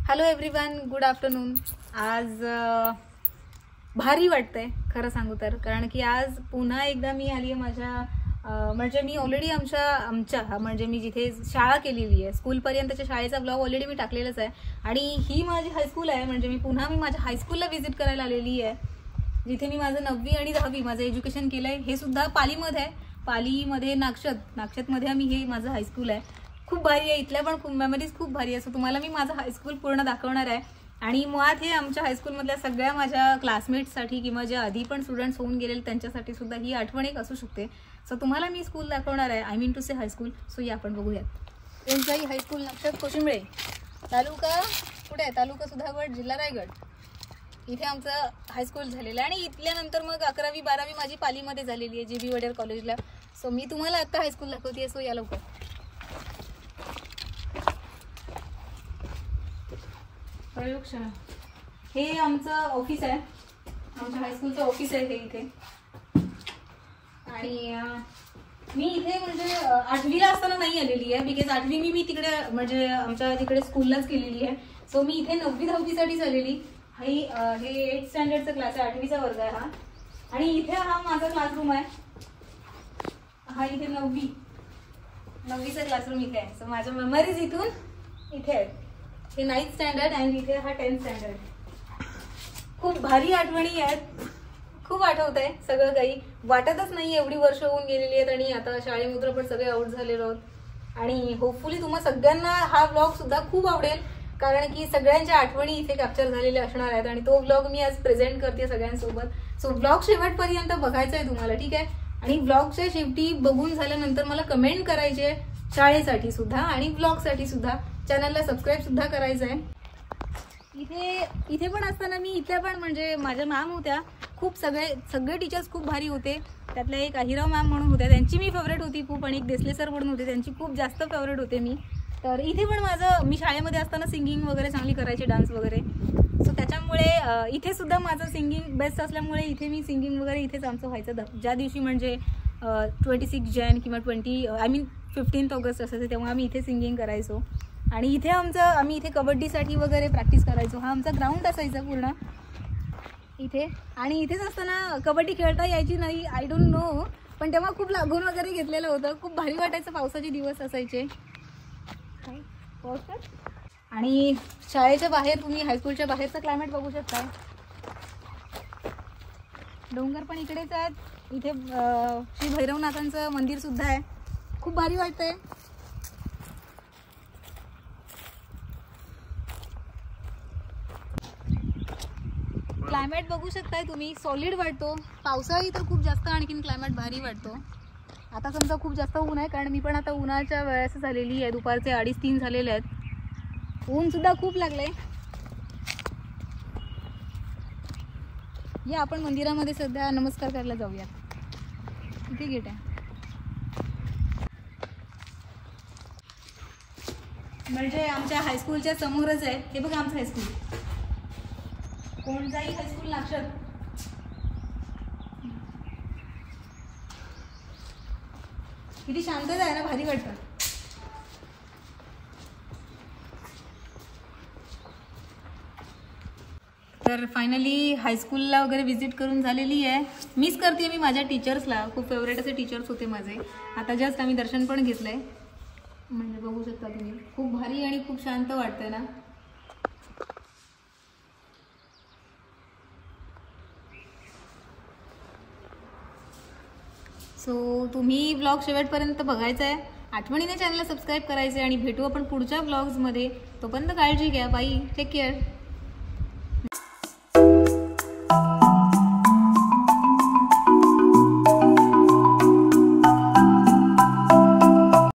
Hello everyone, good afternoon. आज भारी वाटतंय खरं सांगू तर, कारण की आज पुन्हा एकदा मी आली आहे माझ्या म्हणजे मी ऑलरेडी आमच्या म्हणजे मी जिथे शाळा केलेली आहे स्कूलपर्यंतच्या शाळेचा ब्लॉग ऑलरेडी मी टाकलेलाच आहे। आणि ही माझी हायस्कूल आहे, म्हणजे मी पुन्हा माझ्या हायस्कूलला व्हिजिट करायला आलेली आहे, जिथे मी माझं 9वी आणि 10वी माझं एज्युकेशन केलं आहे। हे सुद्धा पालीमध्ये आहे, पालीमध्ये नागशतमध्ये आम्ही हे माझं हायस्कूल आहे। खूप भारी आहे, इथल्या पण खूप मेमरीज खूप भारी आहे। सो तुम्हाला मी माझं हायस्कूल पूर्ण दाखवणार आहे। आणि मुळात हे आमच्या हायस्कूलमधल्या सगळ्या माझ्या क्लासमेट्ससाठी किंवा जे आधी पण स्टुडंट्स होऊन गेलेले त्यांच्यासाठी सुद्धा ही आठवण एक असू शकते। सो तुम्हाला मी स्कूल दाखवणार आहे, I mean to say high school. So या आपण बघूयात। एनजाई हायस्कूल नागशत कोशिंबळे, तालुका कुठे आहे? तालुका सुधागड, जिल्हा रायगड। इथे आमचं हायस्कूल झालेलं आहे आणि इथल्यानंतर मग 11वी 12वी माझी पालीमध्ये झालेली आहे, जी बी वडेर कॉलेजला। सो मी तुम्हाला आता हायस्कूल दाखवते, सो या लवकर। प्रयोगशाळा हे आमचं ऑफिस आहे, आमच्या हायस्कूलचं ऑफिस आहे हे इथे। आणि मी इथे म्हणजे 8वीला असताना नाही आलेली आहे, बिकॉज 8वी मी तिकडे म्हणजे आमच्या तिकडे स्कूललाच केलेली आहे। सो मी इथे 9वी 10वीसाठीच आलेली। हे 8th स्टँडर्डचा क्लास आहे, 8वीचा वर्ग आहे हा। आणि इथे हा माझा क्लासरूम आहे, हा इथे 9वीचा क्लासरूम इथे आहे। सो माझ्या मेमरीज इथून इथे आहेत। हे 9th स्टँडर्ड आणि इथे हा 10th स्टँडर्ड। खूप भारी आठवणी आहेत, खूप आठवत आहे सगळं काही, वाटतच नाही एवढी वर्ष होऊन गेलेली आहेत आणि आता शाळेमधून पण सगळे आउट झालेलो आहोत। आणि होपफुली तुम्हा सगळ्यांना हा ब्लॉग सुद्धा खूप आवडेल, कारण की सगळ्यांच्या आठवणी इथे कॅप्चर झालेल्या असणार आहेत आणि तो ब्लॉग मी आज प्रेझेंट करते सगळ्यांसोबत। सो ब्लॉग शेवटपर्यंत बघायचा आहे तुम्हाला, ठीक आहे? आणि ब्लॉगच्या शेवटी बघून झाल्यानंतर मला कमेंट करायचे शाळेसाठी सुद्धा आणि ब्लॉगसाठी सुद्धा। चॅनलला सबस्क्राईब सुद्धा करायचं आहे। इथे पण असताना मी इथल्या पण म्हणजे माझ्या मॅम होत्या, खूप सगळे टीचर्स खूप भारी होते। त्यातल्या एक अहिराव मॅम म्हणून होत्या, त्यांची मी फेवरेट होती खूप, आणि एक देसले सर म्हणून होते, त्यांची खूप जास्त फेवरेट होते मी। तर इथे पण मी शाळेमध्ये असताना सिंगिंग वगैरे चांगली करायची, डान्स वगैरे। सो त्याच्यामुळे इथे सुद्धा माझं सिंगिंग बेस्ट असल्यामुळे इथे मी सिंगिंग वगैरे इथेच आमचं व्हायचं। ज्या दिवशी म्हणजे 26 जानेवारी किंवा 15 ऑगस्ट असायचं तेव्हा आम्ही इथे सिंगिंग करायचो। आणि इथे आम्ही इथे कबड्डीसाठी वगैरे प्रॅक्टिस करायचो। हा आमचा ग्राउंड असायचा पूर्ण इथे, आणि इथेच असताना कबड्डी खेळता यायची नाही, आय डोंट नो, पण तेव्हा खूप लागून वगैरे घेतलेलं होतं, खूप भारी वाटायचं। पावसाचे दिवस असायचे। आणि शाळेच्या बाहेर तुम्ही हायस्कूलच्या बाहेरचं क्लायमेट बघू शकता, डोंगर पण इकडेच आहेत। इथे श्री भैरवनाथांचं मंदिर सुद्धा आहे, खूप भारी वाटतंय। क्लायमेट बघू शकताय तुम्ही, सॉलिड वाटतो। पावसाळी तर खूप जास्त आणखीन क्लायमेट भारी वाटतो। आता समजा खूप जास्त ऊन आहे, कारण मी पण आता उन्हाच्या वेळेस झालेली आहे, दुपारचे 2:30-3 झालेले आहेत, ऊन सुद्धा खूप लागलंय। या आपण मंदिरामध्ये सध्या नमस्कार करायला जाऊया, इथे गेट आहे। म्हणजे आमच्या हायस्कूलच्या समोरच आहे, हे बघा आमचं हायस्कूल, कोणजाई हायस्कूल नागशत। किती शांतता आहे ना, भारी वाटतं। तर फायनली हायस्कूलला वगैरे व्हिजिट करून झालेली आहे। मिस करते मी माझ्या टीचर्सला, खूप फेवरेट असे टीचर्स होते माझे। आता जस्ट आम्ही दर्शन पण घेतलंय, म्हणजे बघू शकता तुम्ही, खूप भारी आणि खूप शांत वाटतंय ना। सो तुम्ही ब्लॉग शेवटपर्यंत बघायचा आहे, आठवणीने चॅनलला सबस्क्राईब करायचं आहे, आणि भेटू आपण पुढच्या ब्लॉग्समध्ये। तोपर्यंत काळजी घ्या, बाय, टेक केअर।